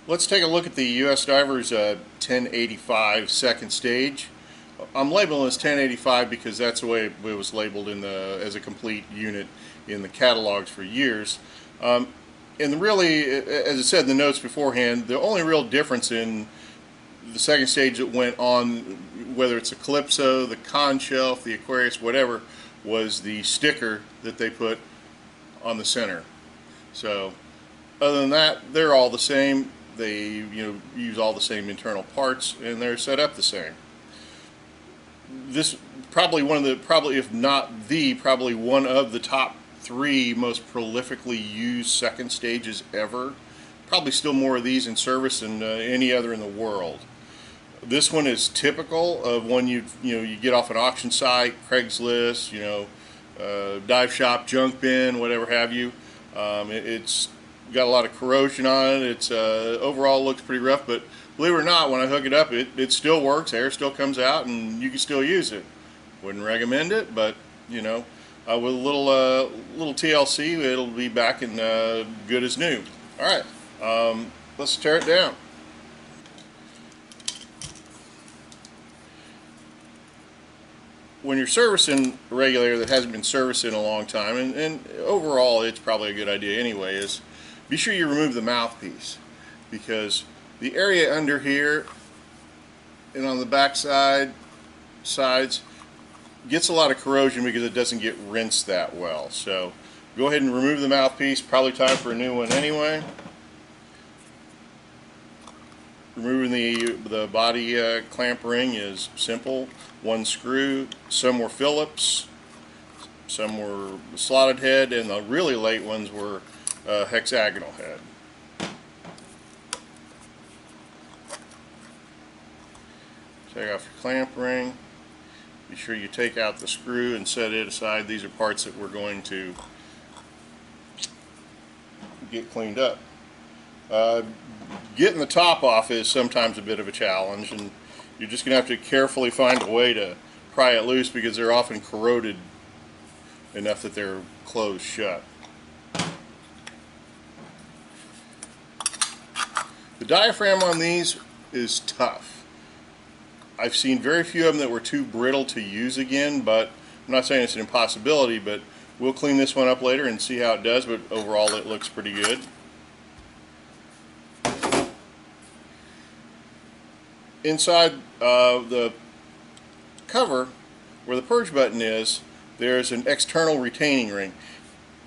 Let's take a look at the U.S.Divers 1085 second stage. I'm labeling this 1085 because that's the way it was labeled in as a complete unit in the catalogs for years. And really, as I said in the notes beforehand, the only real difference in the second stage that went on, whether it's the Calypso, the Conshelf, the Aquarius, whatever, was the sticker that they put on the center. So other than that, they're all the same. They use all the same internal parts, and they're set up the same. This probably if not the, probably one of the top 3 most prolifically used second stages ever. Probably still more of these in service than any other in the world. This one is typical of when you get off an auction site, Craigslist, dive shop, junk bin, whatever have you. It's got a lot of corrosion on it. It's overall looks pretty rough, but believe it or not, when I hook it up, it still works. Air still comes out, and you can still use it. Wouldn't recommend it, but with a little TLC, it'll be back and good as new. All right, let's tear it down. When you're servicing a regulator that hasn't been serviced in a long time, and overall it's probably a good idea anyway, is be sure you remove the mouthpiece, because the area under here and on the back sides gets a lot of corrosion because it doesn't get rinsed that well. So go ahead and remove the mouthpiece. Probably time for a new one anyway. Removing the body clamp ring is simple. 1 screw. Some were Phillips, some were slotted head, and the really late ones were hexagonal head. Take off your clamp ring. Be sure you take out the screw and set it aside. These are parts that we're going to get cleaned up. Getting the top off is sometimes a bit of a challenge, and you're just going to have to carefully find a way to pry it loose because they're often corroded enough that they're closed shut. The diaphragm on these is tough. I've seen very few of them that were too brittle to use again, but I'm not saying it's an impossibility, but we'll clean this one up later and see how it does, but overall it looks pretty good. Inside the cover, where the purge button is, there's an external retaining ring.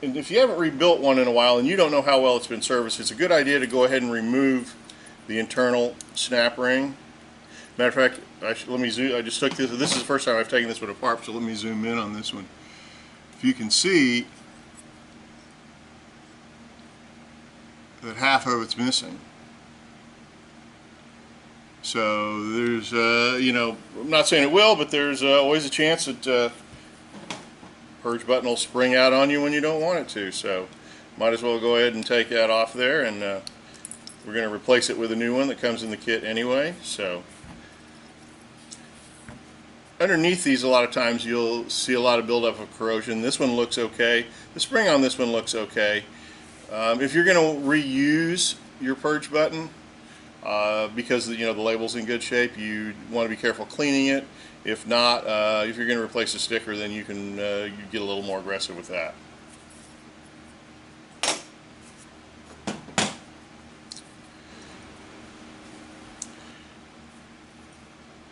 And if you haven't rebuilt one in a while and you don't know how well it's been serviced, it's a good idea to go ahead and remove the internal snap ring. Matter of fact, let me zoom. I just took this. This is the first time I've taken this one apart, so let me zoom in on this one. If you can see that half of it's missing. So there's, I'm not saying it will, but there's always a chance that purge button will spring out on you when you don't want it to. So might as well go ahead and take that off there, and we're going to replace it with a new one that comes in the kit anyway. So underneath these, a lot of times you'll see a lot of buildup of corrosion. This one looks okay. The spring on this one looks okay. If you're going to reuse your purge button, because the label's in good shape, you want to be careful cleaning it. If not, if you're going to replace the sticker, then you can you get a little more aggressive with that.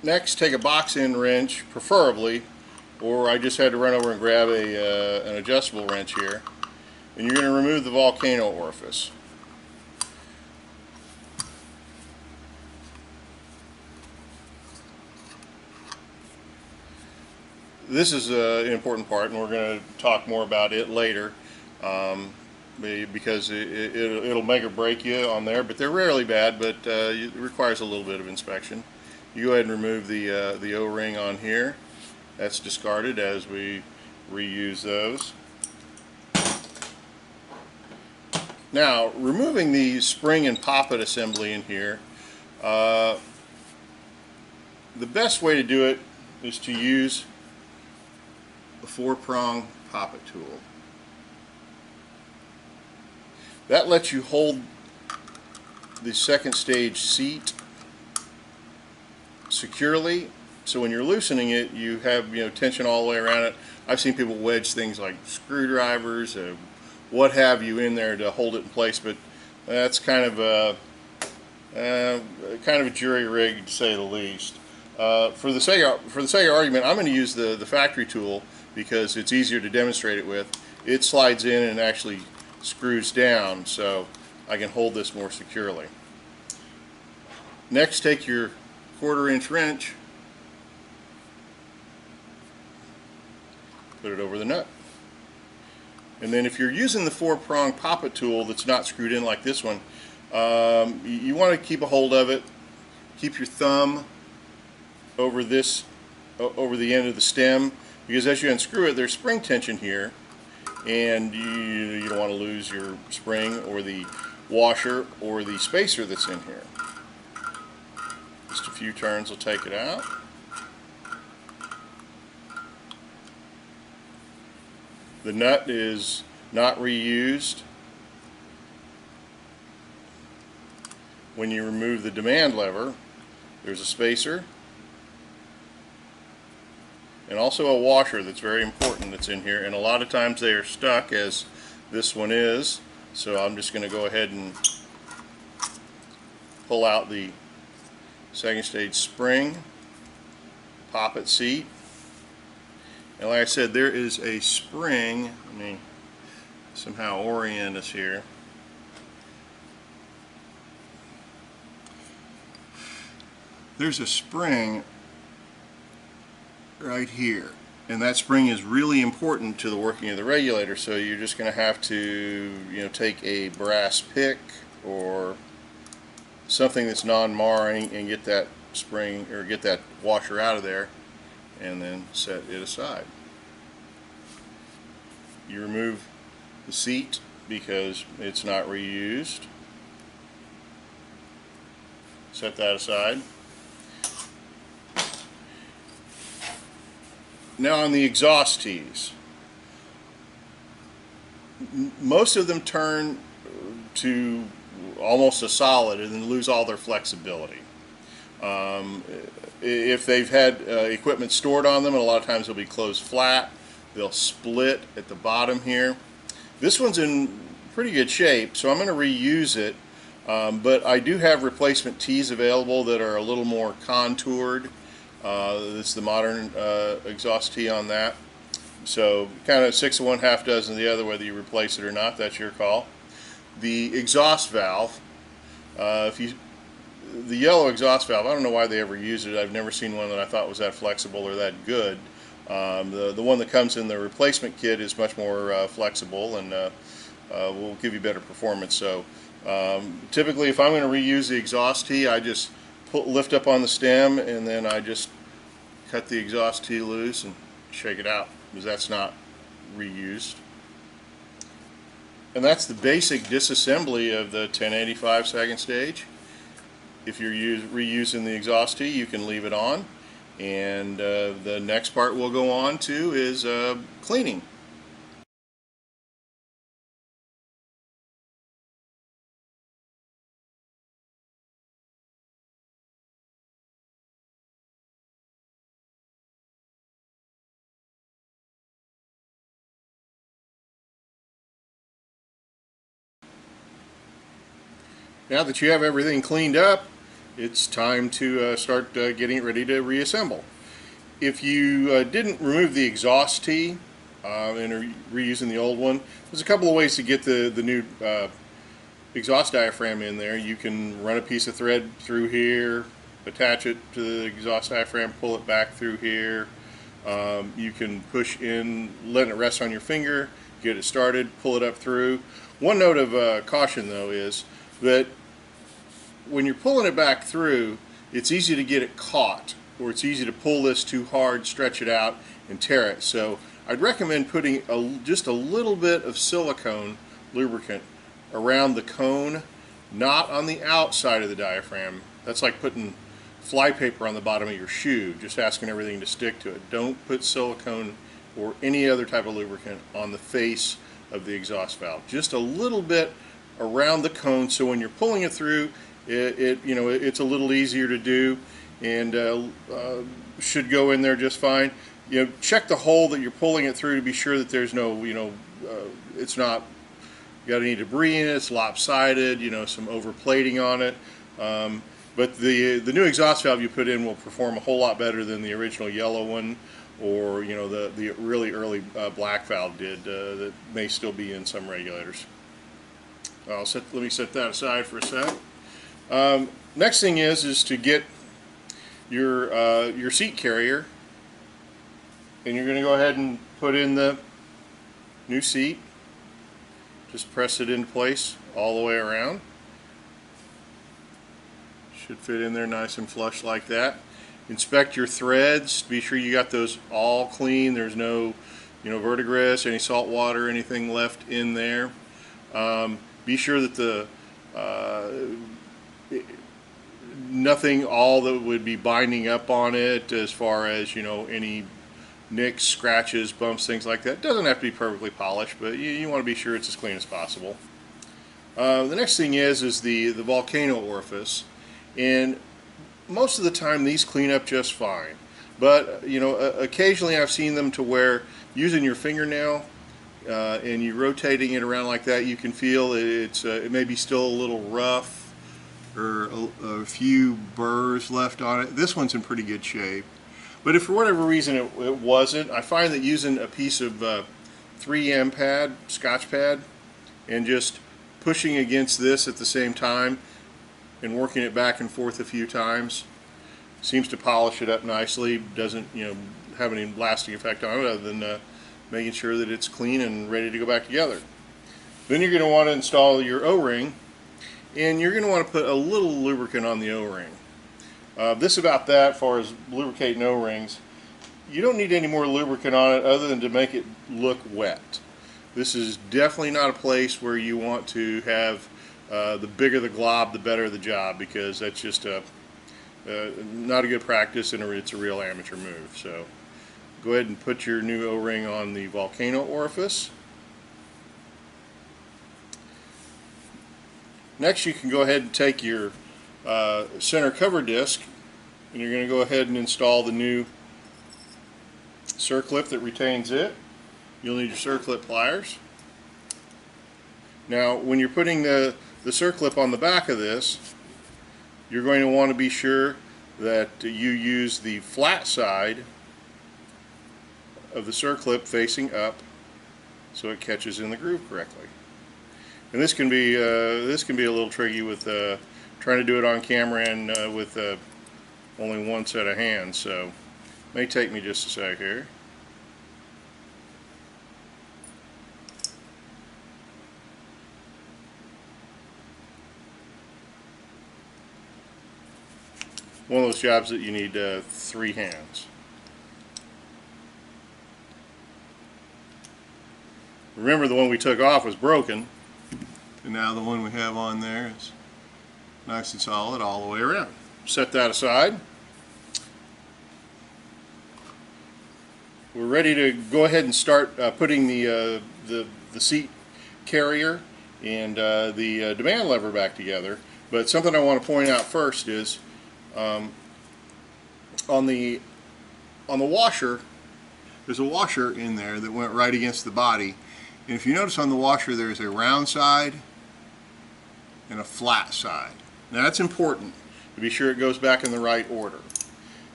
Next, take a box end wrench, preferably, or I just had to run over and grab an adjustable wrench here, and you're going to remove the volcano orifice. This is an important part, and we're going to talk more about it later, because it'll make or break you on there, but they're rarely bad, but it requires a little bit of inspection. You go ahead and remove the O-ring on here. That's discarded as we reuse those. Now, removing the spring and poppet assembly in here, the best way to do it is to use a 4-prong poppet tool. That lets you hold the second stage seat securely, so when you're loosening it, you have tension all the way around it. I've seen people wedge things like screwdrivers, what have you, in there to hold it in place, but that's kind of a jury rig, to say the least. For the sake of argument, I'm going to use the factory tool because it's easier to demonstrate it with. It slides in and actually screws down, so I can hold this more securely. Next, take your 1/4-inch wrench, put it over the nut. And then if you're using the 4-prong poppet tool that's not screwed in like this one, you want to keep a hold of it. Keep your thumb over the end of the stem, because as you unscrew it, there's spring tension here, and you don't want to lose your spring or the washer or the spacer that's in here. Just a few turns will take it out. The nut is not reused. When you remove the demand lever, there's a spacer and also a washer that's very important that's in here, and a lot of times they are stuck, as this one is, so I'm just going to go ahead and pull out the second stage spring, poppet seat, and like I said, there is a spring. Let me somehow orient us here. There's a spring right here, and that spring is really important to the working of the regulator, so you're just going to have to take a brass pick or something that's non-marring and get that spring, or get that washer out of there, and then set it aside. You remove the seat because it's not reused. Set that aside. Now on the exhaust tees, most of them turn to almost a solid and then lose all their flexibility. If they've had equipment stored on them, and a lot of times they'll be closed flat, they'll split at the bottom here. This one's in pretty good shape, so I'm going to reuse it, but I do have replacement tees available that are a little more contoured. This is the modern exhaust tee on that. So kind of 6 of one, half dozen of the other, whether you replace it or not, that's your call. The exhaust valve, the yellow exhaust valve, I don't know why they ever used it. I've never seen one that I thought was that flexible or that good. The one that comes in the replacement kit is much more flexible and will give you better performance. So typically, if I'm going to reuse the exhaust tee, I just lift up on the stem, and then I just cut the exhaust tee loose and shake it out, because that's not reused. And that's the basic disassembly of the 1085 second stage. If you're reusing the exhaust tee, you can leave it on, and the next part we'll go on to is cleaning. Now that you have everything cleaned up, it's time to start getting it ready to reassemble. If you didn't remove the exhaust tee and are reusing the old one, there's a couple of ways to get the new exhaust diaphragm in there. You can run a piece of thread through here, attach it to the exhaust diaphragm, pull it back through here. You can push in, let it rest on your finger, get it started, pull it up through. One note of caution though is that when you're pulling it back through, it's easy to get it caught, or it's easy to pull this too hard, stretch it out, and tear it. So I'd recommend putting just a little bit of silicone lubricant around the cone, not on the outside of the diaphragm. That's like putting flypaper on the bottom of your shoe, just asking everything to stick to it. Don't put silicone or any other type of lubricant on the face of the exhaust valve. Just a little bit around the cone, so when you're pulling it through, it's a little easier to do, and should go in there just fine. Check the hole that you're pulling it through to be sure that there's no, it's not got any debris in it, it's lopsided, some overplating on it. But the new exhaust valve you put in will perform a whole lot better than the original yellow one, or the really early black valve did, that may still be in some regulators. Let me set that aside for a sec. Next thing is to get your seat carrier, and you're going to go ahead and put in the new seat. Just press it into place all the way around. Should fit in there nice and flush like that. Inspect your threads. Be sure you got those all clean. There's no, verdigris, any salt water, anything left in there. Be sure that nothing all that would be binding up on it, as far as any nicks, scratches, bumps, things like that. It doesn't have to be perfectly polished, but you want to be sure it's as clean as possible. The next thing is the volcano orifice, and most of the time these clean up just fine. But occasionally I've seen them to where using your fingernail and you rotating it around like that, you can feel it may be still a little rough, or a few burrs left on it. This one's in pretty good shape. But if for whatever reason it wasn't, I find that using a piece of 3M pad, Scotch pad, and just pushing against this at the same time and working it back and forth a few times seems to polish it up nicely. Doesn't have any lasting effect on it other than making sure that it's clean and ready to go back together. Then you're going to want to install your O-ring, and you're going to want to put a little lubricant on the O-ring. This about that, as far as lubricating O-rings. You don't need any more lubricant on it other than to make it look wet. This is definitely not a place where you want to have the bigger the glob, the better the job, because that's just not a good practice, and it's a real amateur move. So go ahead and put your new O-ring on the volcano orifice. Next, you can go ahead and take your center cover disc, and you're going to go ahead and install the new circlip that retains it. You'll need your circlip pliers. Now, when you're putting the circlip on the back of this, you're going to want to be sure that you use the flat side of the circlip facing up so it catches in the groove correctly. And this can be a little tricky with trying to do it on camera and with only one set of hands, so it may take me just a sec here. One of those jobs that you need 3 hands. Remember, the one we took off was broken, and now the one we have on there is nice and solid all the way around. Set that aside. We're ready to go ahead and start putting the seat carrier and the demand lever back together. But something I want to point out first is on the washer, there's a washer in there that went right against the body. And if you notice on the washer, there's a round side and a flat side. Now that's important to be sure it goes back in the right order.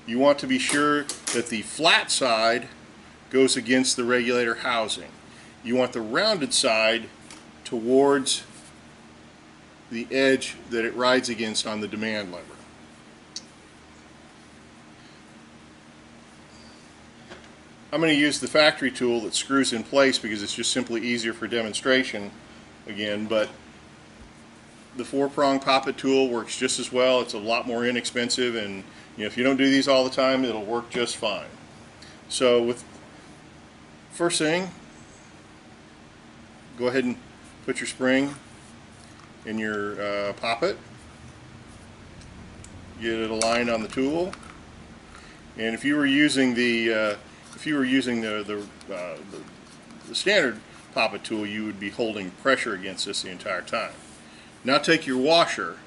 You want to be sure that the flat side goes against the regulator housing. You want the rounded side towards the edge that it rides against on the demand lever. I'm going to use the factory tool that screws in place because it's just simply easier for demonstration again, but the 4-prong poppet tool works just as well. It's a lot more inexpensive, and if you don't do these all the time, it'll work just fine. So with first thing, go ahead and put your spring in your poppet. Get it aligned on the tool, and if you were using the standard poppet tool, you would be holding pressure against this the entire time. Now take your washer,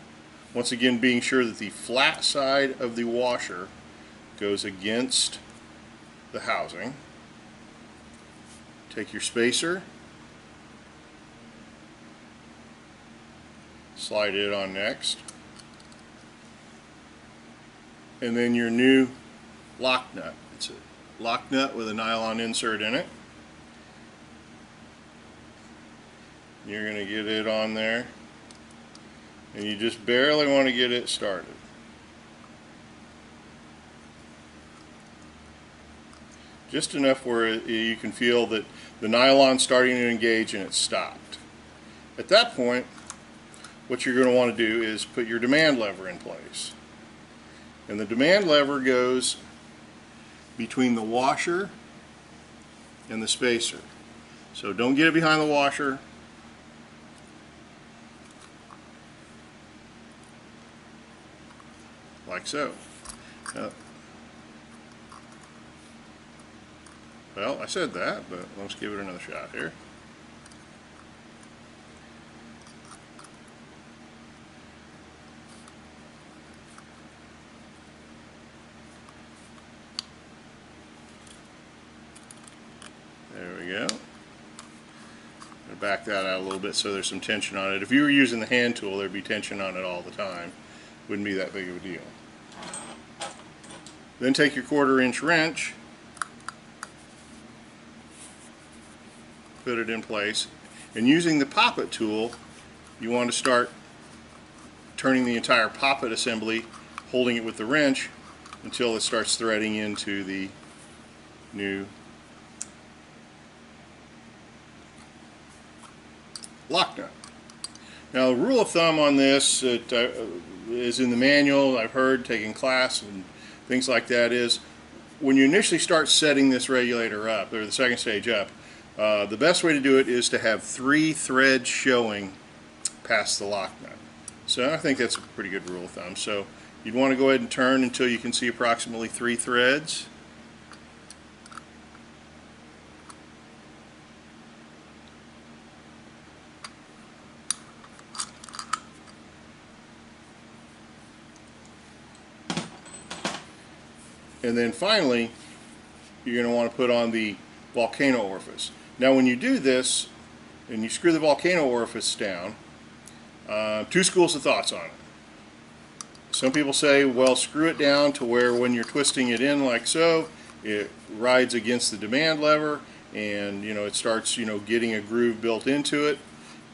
Once again, being sure that the flat side of the washer goes against the housing. Take your spacer, slide it on next, and then your new lock nut. It's a lock nut with a nylon insert in it. You're going to get it on there, and you just barely want to get it started. Just enough where you can feel that the nylon's starting to engage and it's stopped. At that point, what you're going to want to do is put your demand lever in place. And the demand lever goes between the washer and the spacer. So don't get it behind the washer. Like so. Well, I said that, but let's give it another shot here. There we go. I'm going to back that out a little bit so there's some tension on it. If you were using the hand tool, there'd be tension on it all the time. Wouldn't be that big of a deal. Then take your 1/4 inch wrench, put it in place, and using the poppet tool, you want to start turning the entire poppet assembly, holding it with the wrench until it starts threading into the new lock nut. Now, the rule of thumb on this is in the manual. I've heard taking class and things like that is when you initially start setting this regulator up, or the second stage up, the best way to do it is to have 3 threads showing past the lock nut. So I think that's a pretty good rule of thumb. So you'd want to go ahead and turn until you can see approximately 3 threads. And then finally, you're going to want to put on the volcano orifice. Now when you do this, and you screw the volcano orifice down, 2 schools of thoughts on it. Some people say, well, screw it down to where when you're twisting it in like so, it rides against the demand lever, and it starts getting a groove built into it.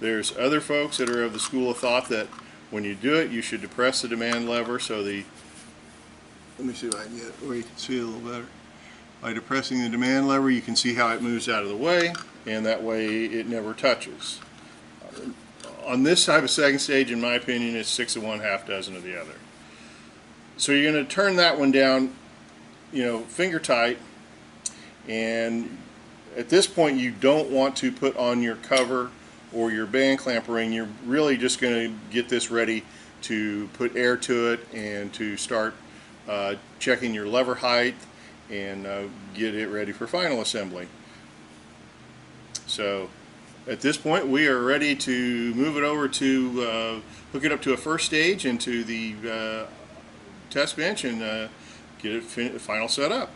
There's other folks that are of the school of thought that when you do it, you should depress the demand lever so the, let me see if I can get it where you can see it a little better. By depressing the demand lever, you can see how it moves out of the way, and that way it never touches. On this type of second stage, in my opinion, it's 6 of one, half dozen of the other. So you're going to turn that one down, finger tight, and at this point you don't want to put on your cover or your band clamp ring. You're really just going to get this ready to put air to it and to start checking your lever height and get it ready for final assembly. So at this point we are ready to move it over to hook it up to a first stage and to the test bench and get it final set up.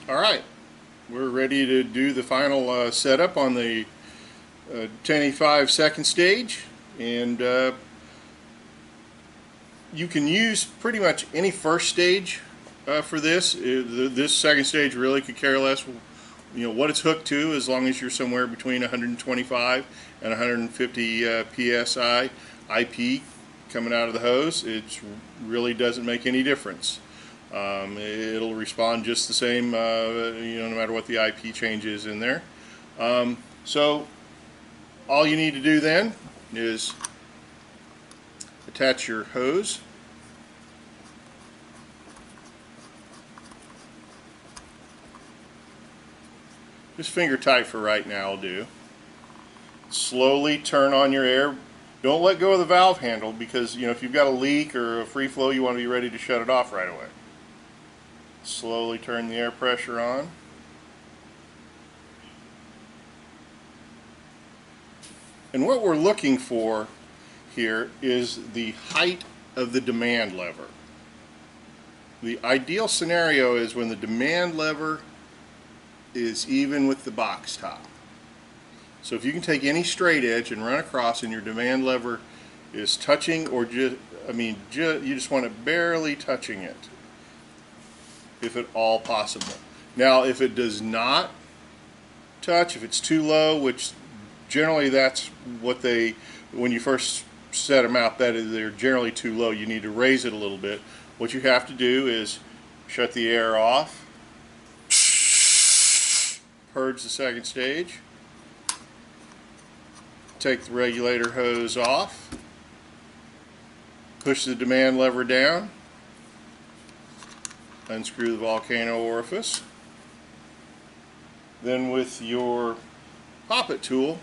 Alright, we're ready to do the final setup on the 1085 second stage, and you can use pretty much any first stage for this. This second stage really could care less what it's hooked to, as long as you're somewhere between 125 and 150 psi IP coming out of the hose. It really doesn't make any difference. It'll respond just the same no matter what the IP change is in there. So all you need to do then is attach your hose. Just finger tight for right now will do. Slowly turn on your air. Don't let go of the valve handle, because if you've got a leak or a free flow, you want to be ready to shut it off right away. Slowly turn the air pressure on. And what we're looking for here is the height of the demand lever. The ideal scenario is when the demand lever is even with the box top. So if you can take any straight edge and run across and your demand lever is touching, or you just want it barely touching it, if at all possible. Now if it does not touch, if it's too low, which generally that's what when you first set them out, they're generally too low, you need to raise it a little bit. What you have to do is shut the air off, purge the second stage, take the regulator hose off, push the demand lever down, unscrew the volcano orifice. Then with your poppet tool,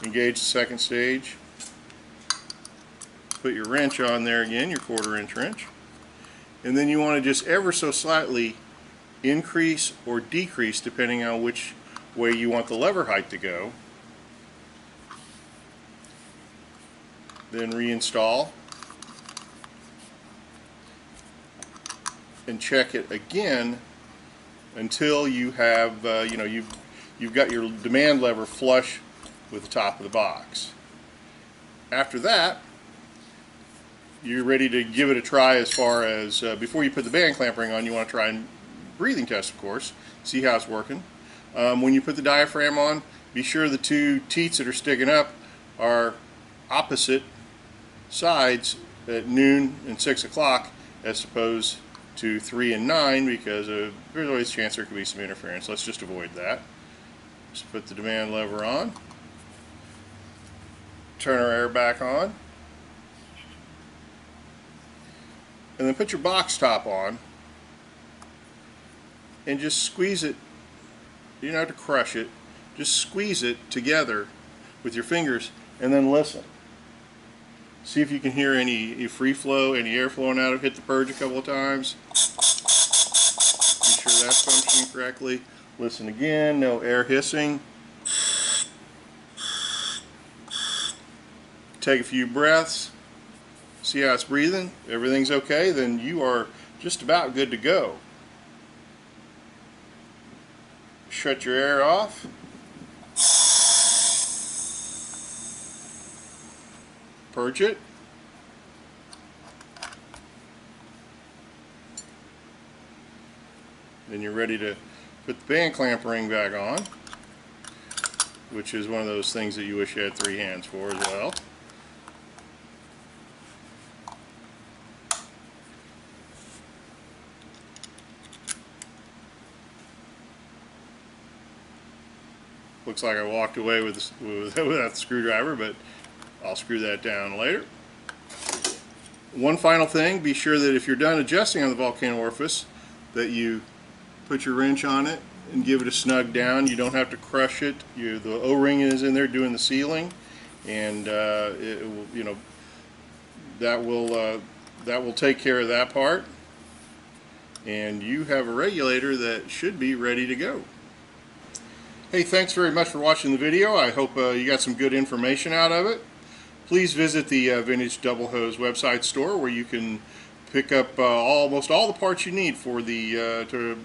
engage the second stage, put your wrench on there again, your 1/4 inch wrench, and then you want to just ever so slightly increase or decrease depending on which way you want the lever height to go. Then reinstall and check it again until you have you've got your demand lever flush with the top of the box. After that, you're ready to give it a try as far as before you put the band clamp ring on. You want to try and breathing test, of course, see how it's working. When you put the diaphragm on, be sure the two teats that are sticking up are opposite sides at noon and 6 o'clock as opposed to 3 and 9, because there's always a chance there could be some interference. Let's just avoid that. Just put the demand lever on, turn our air back on, and then put your box top on and just squeeze it. You don't have to crush it, just squeeze it together with your fingers and then listen. See if you can hear any free flow, any air flowing out of it. Hit the purge a couple of times. Be sure that's functioning correctly. Listen again, no air hissing. Take a few breaths. See how it's breathing. Everything's okay, then you are just about good to go. Shut your air off. Purge it. Then you're ready to put the band clamp ring back on, which is one of those things that you wish you had 3 hands for as well. Looks like I walked away with without the screwdriver, but I'll screw that down later. One final thing, be sure that if you're done adjusting on the volcano orifice, that you put your wrench on it and give it a snug down. You don't have to crush it. The O-ring is in there doing the sealing, and it will, that will take care of that part. And you have a regulator that should be ready to go. Hey, thanks very much for watching the video. I hope you got some good information out of it. Please visit the Vintage Double Hose website store, where you can pick up almost all the parts you need for to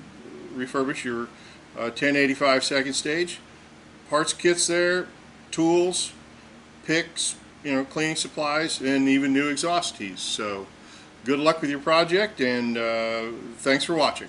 refurbish your 1085 second stage. Parts kits there, tools, picks, cleaning supplies, and even new exhaust tees. So good luck with your project, and thanks for watching.